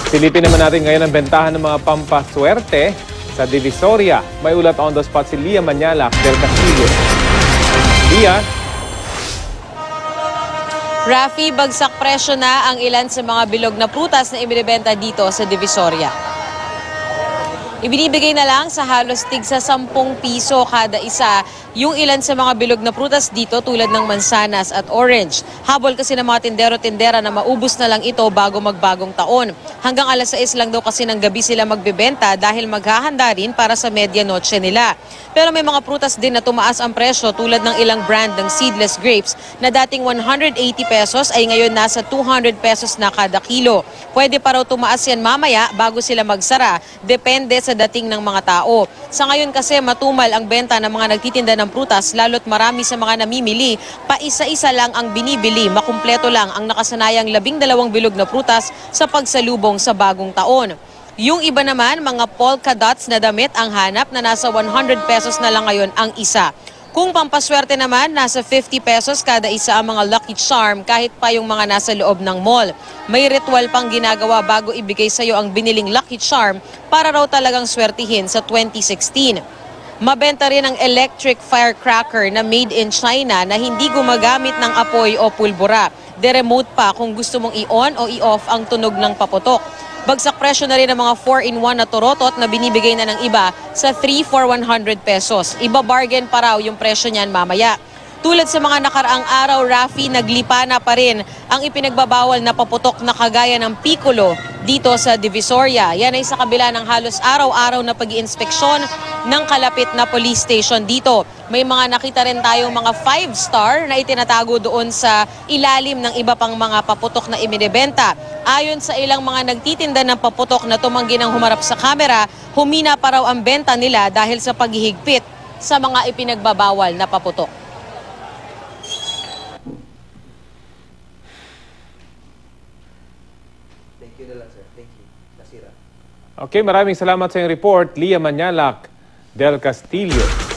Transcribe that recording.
Silipin naman natin ngayon ang bentahan ng mga pampaswerte sa Divisoria. May ulat on the spot si Lia Manyala del Castillo. Lia? Rafi, bagsak presyo na ang ilan sa mga bilog na prutas na ibinibenta dito sa Divisoria. Ibinibigay na lang sa halos tigsa 10 piso kada isa yung ilan sa mga bilog na prutas dito tulad ng mansanas at orange. Habol kasi ng mga tindero-tindera na maubos na lang ito bago magbagong taon. Hanggang alas 6 lang daw kasi ng gabi sila magbebenta dahil maghahanda rin para sa medianoche nila. Pero may mga prutas din na tumaas ang presyo tulad ng ilang brand ng seedless grapes na dating 180 pesos ay ngayon nasa 200 pesos na kada kilo. Pwede pa raw tumaas yan mamaya bago sila magsara. Depende sa dating ng mga tao. Sa ngayon kasi matumal ang benta ng mga nagtitinda ng prutas lalo't marami sa mga namimili. Pa-isa-isa lang ang binibili. Makumpleto lang ang nakasanayang 12 bilog na prutas sa pagsalubong sa bagong taon. Yung iba naman, mga polka dots na damit ang hanap na nasa 100 pesos na lang ngayon ang isa. Kung pampaswerte naman, nasa 50 pesos kada isa ang mga Lucky Charm kahit pa yung mga nasa loob ng mall. May ritual pang ginagawa bago ibigay sa iyo ang biniling Lucky Charm para raw talagang swertihin sa 2016. Mabenta rin ang electric firecracker na made in China na hindi gumagamit ng apoy o pulbura. De-remote pa kung gusto mong i-on o i-off ang tunog ng paputok. Bagsak presyo na rin ang mga 4-in-1 na torotot na binibigay na ng iba sa 3 for 100 pesos. Iba bargain pa raw yung presyo niyan mamaya. Tulad sa mga nakaraang araw, Rafi, naglipa na pa rin ang ipinagbabawal na paputok na kagaya ng piccolo dito sa Divisoria. Yan ay sa kabila ng halos araw-araw na pag-iinspeksyon ng kalapit na police station dito. May mga nakita rin tayong mga 5-star na itinatago doon sa ilalim ng iba pang mga paputok na ibinebenta. Ayon sa ilang mga nagtitinda ng paputok na tumanggi ng humarap sa kamera, humina pa raw ang benta nila dahil sa paghihigpit sa mga ipinagbabawal na paputok. Thank you na lang, sir. Thank you. Nasira. Okay, maraming salamat sa iyong report, Lia Manyala del Castillo.